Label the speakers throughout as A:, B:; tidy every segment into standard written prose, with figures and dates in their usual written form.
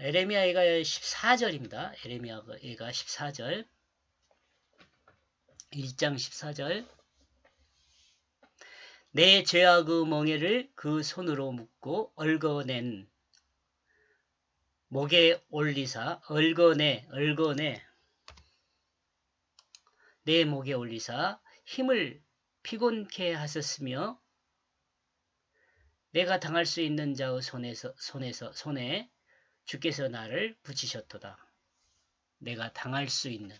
A: 에레미야가 14절입니다. 에레미야가 14절. 1장 14절. 내 죄악의 멍에를 그 손으로 묶고 얽어낸 목에 올리사 얽어내 내 목에 올리사 힘을 피곤케 하셨으며 내가 당할 수 있는 자의 손에 주께서 나를 붙이셨도다. 내가 당할 수 있는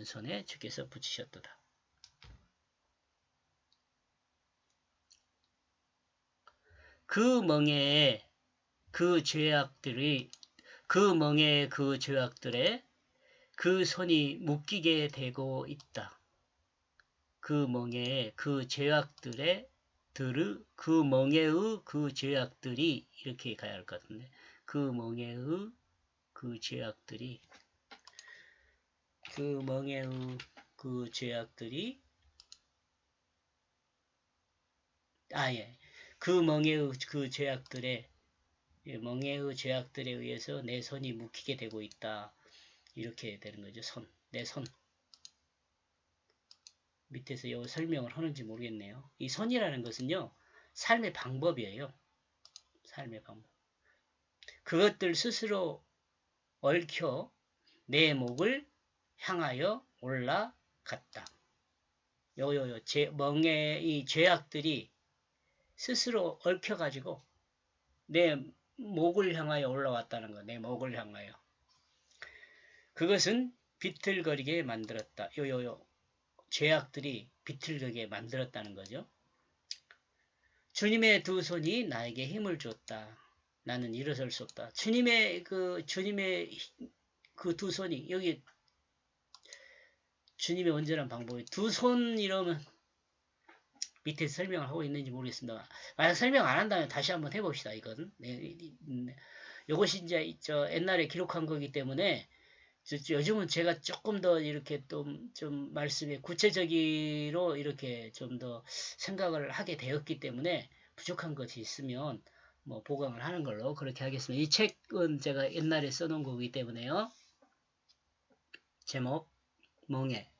A: 손에 주께서 붙이셨도다. 그 멍에에 그 죄악들에 그 손이 묶이게 되고 있다. 그 멍에에 그 죄악들의 그 죄악들이 이렇게 가야 할 것 같은데 그 멍에의 그 죄악들이 그 멍에의 그 죄악들에 멍에의 죄악들에 의해서 내 손이 묶이게 되고 있다. 이렇게 되는 거죠. 내 손. 밑에서 이 설명을 하는지 모르겠네요. 이 손이라는 것은요. 삶의 방법이에요. 삶의 방법. 그것들 스스로 얽혀 내 목을 향하여 올라갔다. 멍에의 죄악들이 스스로 얽혀가지고 내 목을 향하여 올라왔다는 거. 내 목을 향하여. 그것은 비틀거리게 만들었다. 죄악들이 비틀거리게 만들었다는 거죠. 주님의 두 손이 나에게 힘을 줬다. 나는 일어설 수 없다. 주님의 그 두 손이 여기 주님의 온전한 방법이 두 손 이러면 밑에 설명을 하고 있는지 모르겠습니다. 만약 설명 안 한다면 다시 한번 해봅시다. 이건 이것이 이제 옛날에 기록한 거기 때문에 요즘은 제가 조금 더 이렇게 좀 말씀에 구체적으로 이렇게 좀 더 생각을 하게 되었기 때문에 부족한 것이 있으면 뭐 보강을 하는 걸로 그렇게 하겠습니다. 이 책은 제가 옛날에 써놓은 거기 때문에요. 제목 멍에.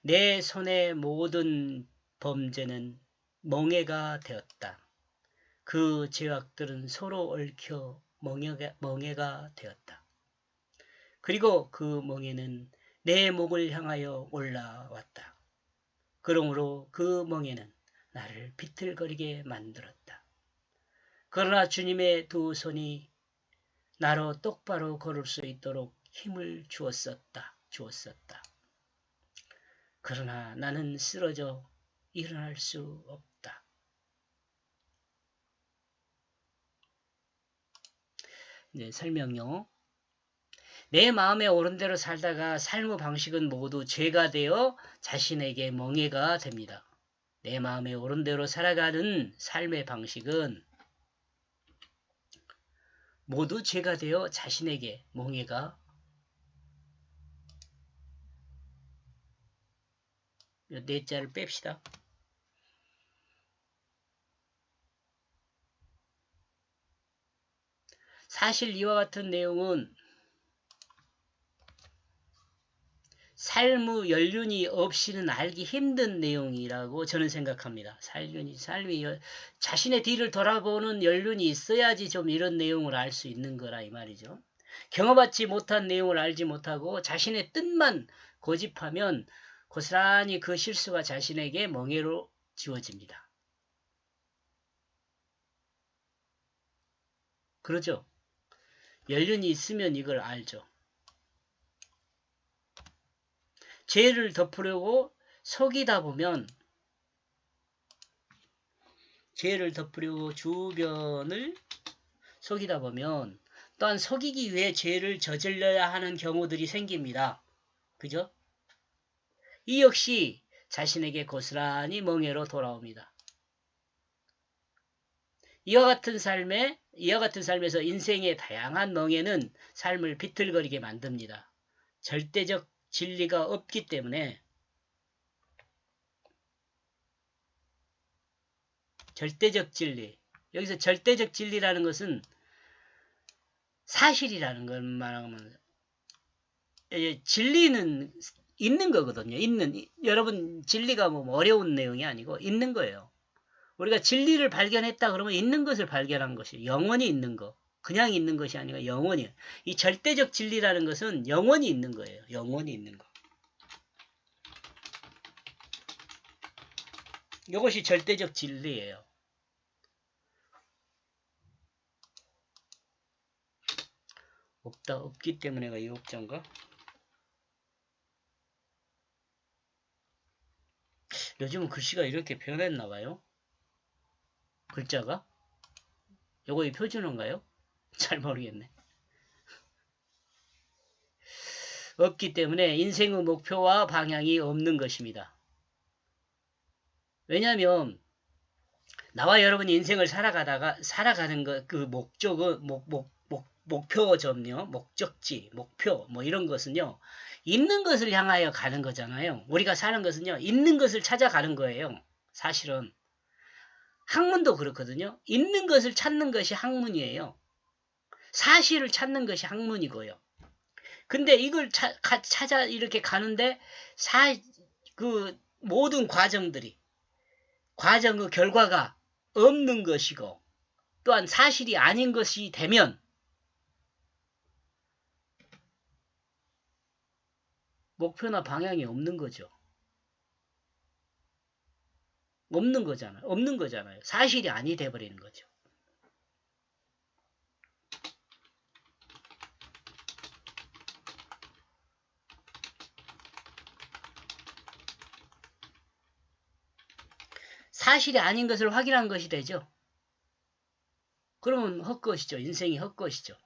A: 내 손의 모든 범죄는 멍에가 되었다. 그 죄악들은 서로 얽혀 멍에가 되었다. 그리고 그 멍에는 내 목을 향하여 올라왔다. 그러므로 그 멍에는 나를 비틀거리게 만들었다. 그러나 주님의 두 손이 나로 똑바로 걸을 수 있도록 힘을 주었었다. 그러나 나는 쓰러져 일어날 수 없다. 이제 설명요. 내 마음에 옳은 대로 살다가 삶의 방식은 모두 죄가 되어 자신에게 멍해가 됩니다. 내 마음에 옳은 대로 살아가는 삶의 방식은 모두 죄가 되어 자신에게 멍해가 네 자를 뺍시다. 사실 이와 같은 내용은 삶의 연륜이 없이는 알기 힘든 내용이라고 저는 생각합니다. 삶이 자신의 뒤를 돌아보는 연륜이 있어야지 좀 이런 내용을 알 수 있는 거라 이 말이죠. 경험하지 못한 내용을 알지 못하고 자신의 뜻만 고집하면 고스란히 그 실수가 자신에게 멍해로 지워집니다. 그러죠? 연륜이 있으면 이걸 알죠. 죄를 덮으려고 주변을 속이다 보면 또한 속이기 위해 죄를 저질러야 하는 경우들이 생깁니다. 그죠? 이 역시 자신에게 고스란히 멍해로 돌아옵니다. 이와 같은 삶에서 인생의 다양한 멍해는 삶을 비틀거리게 만듭니다. 절대적 진리가 없기 때문에 절대적 진리. 여기서 절대적 진리라는 것은 사실이라는 걸 말하면 진리는 있는 거거든요. 여러분 진리가 뭐 어려운 내용이 아니고 있는 거예요. 우리가 진리를 발견했다 그러면 있는 것을 발견한 것이 영원히 있는 거. 그냥 있는 것이 아니라 영원히. 이 절대적 진리라는 것은 영원히 있는 거예요. 영원히 있는 거. 이것이 절대적 진리예요. 없기 때문에가 유혹자인가? 요즘은 글씨가 이렇게 변했나 봐요. 글자가? 요거 이 표준어인가요? 잘 모르겠네. 없기 때문에 인생의 목표와 방향이 없는 것입니다. 왜냐하면 나와 여러분이 인생을 살아가는 것, 그 목표점요, 목적지, 목표, 뭐 이런 것은요, 있는 것을 향하여 가는 거잖아요. 우리가 사는 것은요, 있는 것을 찾아가는 거예요. 사실은. 학문도 그렇거든요. 있는 것을 찾는 것이 학문이에요. 사실을 찾는 것이 학문이고요. 근데 이걸 찾아 이렇게 가는데, 그 모든 과정의 결과가 없는 것이고, 또한 사실이 아닌 것이 되면, 목표나 방향이 없는 거죠. 없는 거잖아요. 사실이 아니 돼버리는 거죠. 사실이 아닌 것을 확인한 것이 되죠. 그러면 헛것이죠. 인생이 헛것이죠.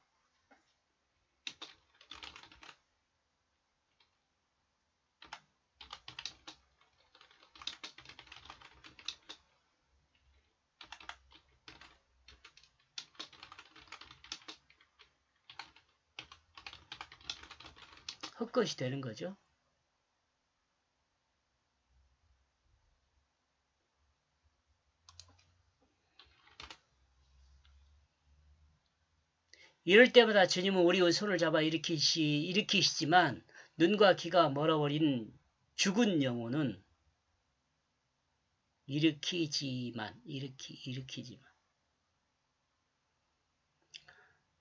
A: 헛것이 되는 거죠. 이럴 때마다 주님은 우리의 손을 잡아 일으키시지만 눈과 귀가 멀어버린 죽은 영혼은 일으키지만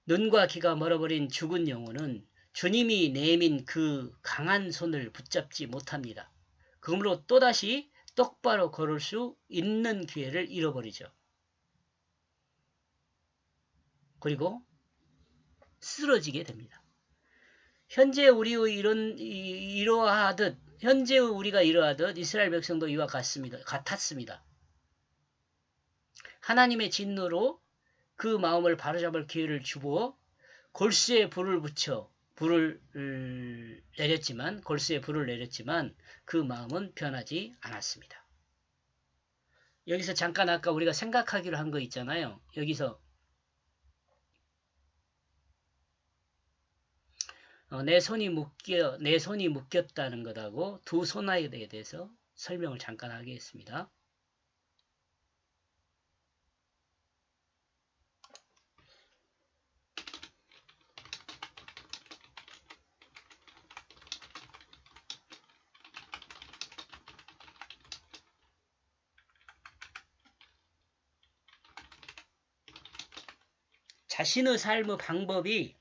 A: 눈과 귀가 멀어버린 죽은 영혼은 주님이 내민 그 강한 손을 붙잡지 못합니다. 그러므로 또다시 똑바로 걸을 수 있는 기회를 잃어버리죠. 그리고 쓰러지게 됩니다. 현재 우리가 이러하듯 이스라엘 백성도 이와 같았습니다. 하나님의 진노로 그 마음을 바로잡을 기회를 주고 골수에 불을 내렸지만 그 마음은 변하지 않았습니다. 여기서 잠깐 아까 우리가 생각하기로 한 거 있잖아요. 여기서 내 손이 묶였다는 것하고 두 손아에 대해서 설명을 잠깐 하겠습니다. 자신의 삶의 방법이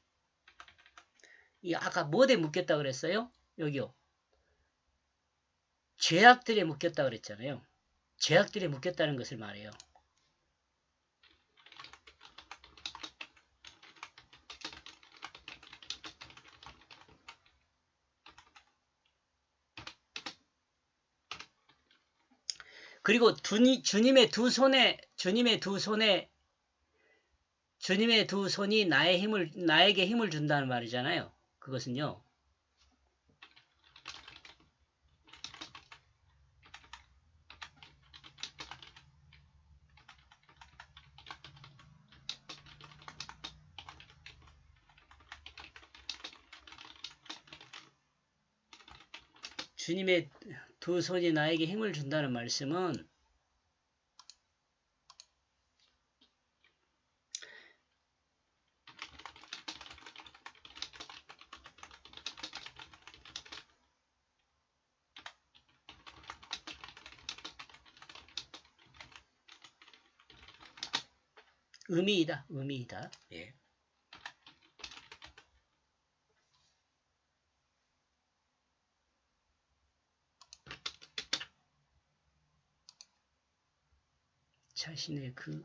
A: 아까 뭐에 묶였다 그랬어요? 여기요. 죄악들에 묶였다 그랬잖아요. 죄악들에 묶였다는 것을 말해요. 그리고 주님의 두 손이 나에게 힘을 준다는 말이잖아요. 그것은요. 주님의 두 손이 나에게 힘을 준다는 말씀은 의미이다. 의미이다. 예. 자신의 그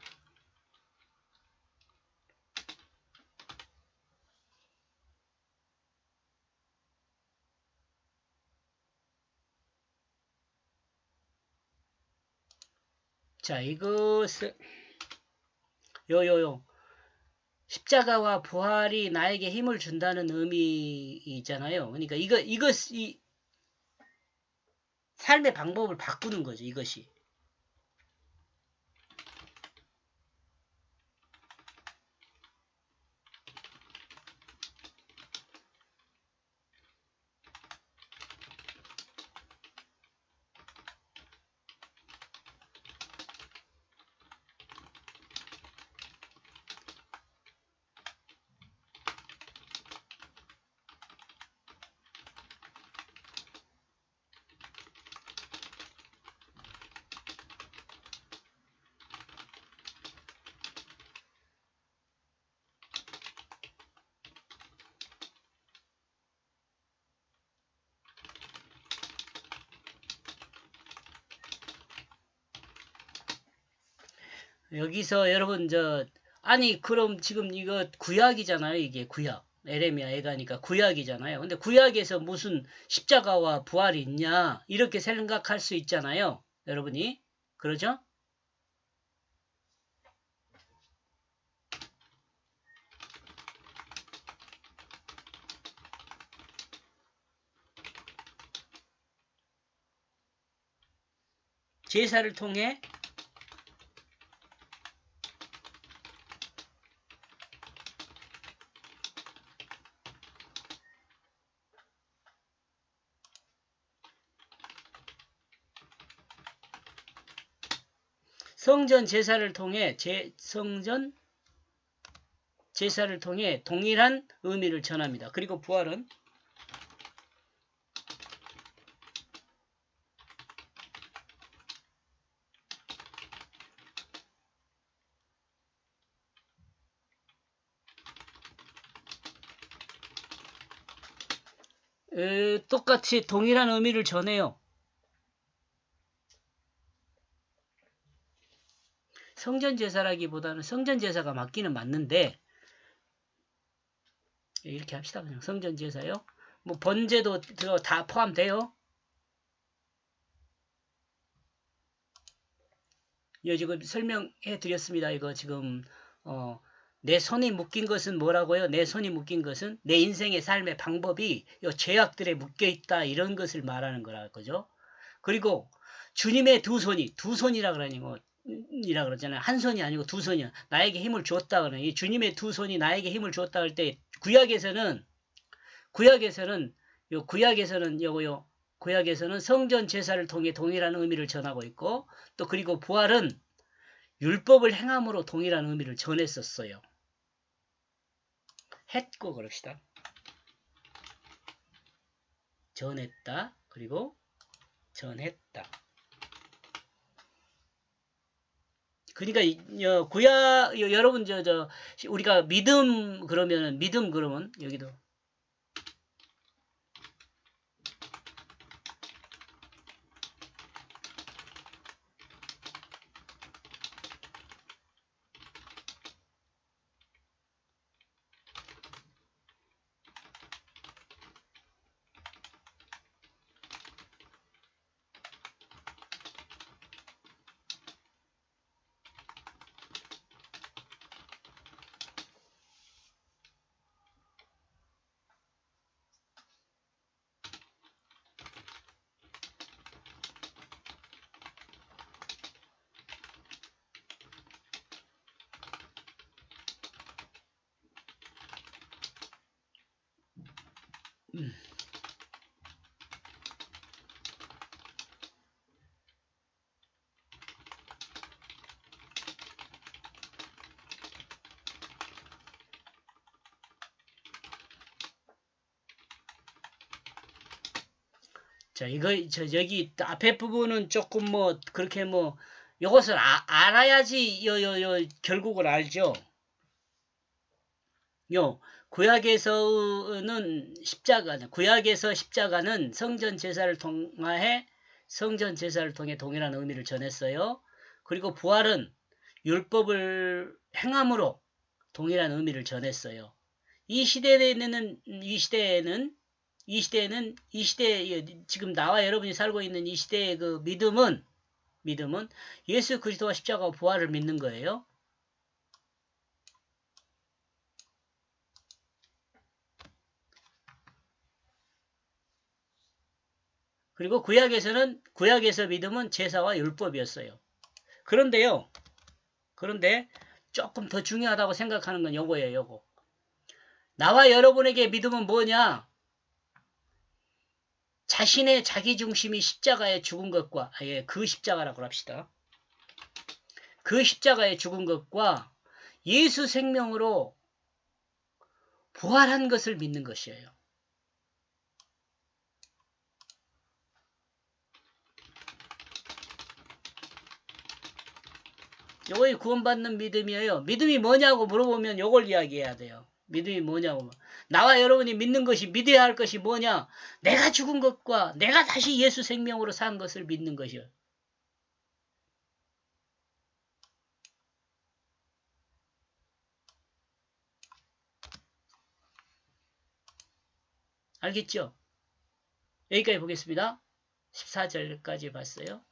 A: 자, 이것을 요요요 십자가와 부활이 나에게 힘을 준다는 의미이잖아요. 그러니까 이것이 삶의 방법을 바꾸는 거죠. 이것이. 여기서 여러분 아니 그럼 지금 이거 구약이잖아요. 이게 구약. 에레미야 애가니까 구약이잖아요. 근데 구약에서 무슨 십자가와 부활이 있냐 이렇게 생각할 수 있잖아요. 여러분이 그러죠? 제사를 통해 성전 제사를 통해 성전 제사를 통해 동일한 의미를 전합니다. 그리고 부활은 똑같이 동일한 의미를 전해요. 성전 제사라기보다는 성전 제사가 맞기는 맞는데 이렇게 합시다. 그냥 성전 제사요. 뭐 번제도 다 포함돼요. 이거 지금 설명해 드렸습니다. 이거 지금 내 손이 묶인 것은 뭐라고요? 내 손이 묶인 것은 내 인생의 삶의 방법이 이 죄악들에 묶여 있다 이런 것을 말하는 거라 그죠? 그리고 주님의 두 손이라 그러니 뭐 이라 그러잖아요. 한 손이 아니고 두 손이야. 나에게 힘을 주었다 그러니 이 주님의 두 손이 나에게 힘을 주었다 할 때 구약에서는 요거요. 구약에서는 성전 제사를 통해 동일한 의미를 전하고 있고 또 그리고 부활은 율법을 행함으로 동일한 의미를 전했었어요. 했고 그럽시다. 전했다. 그리고 전했다. 그러니까 구약 여러분 우리가 믿음 그러면 여기도 자, 여기 앞에 부분은 조금 그렇게 요것을 알아야지 결국을 알죠. 구약에서는 구약에서 십자가는 성전 제사를 통해 동일한 의미를 전했어요. 그리고 부활은 율법을 행함으로 동일한 의미를 전했어요. 이 시대에 지금 나와 여러분이 살고 있는 이 시대의 그 믿음은 예수 그리스도와 십자가와 부활을 믿는 거예요. 그리고 구약에서 믿음은 제사와 율법이었어요. 그런데 조금 더 중요하다고 생각하는 건 요거예요. 요거. 나와 여러분에게 믿음은 뭐냐? 자신의 자기중심이 십자가에 죽은 것과 그 십자가라고 합시다. 그 십자가에 죽은 것과 예수 생명으로 부활한 것을 믿는 것이에요. 요거이 구원받는 믿음이에요. 믿음이 뭐냐고 물어보면 요걸 이야기해야 돼요. 믿음이 뭐냐고. 나와 여러분이 믿는 것이 믿어야 할 것이 뭐냐? 내가 죽은 것과 내가 다시 예수 생명으로 산 것을 믿는 것이요. 알겠죠? 여기까지 보겠습니다. 14절까지 봤어요.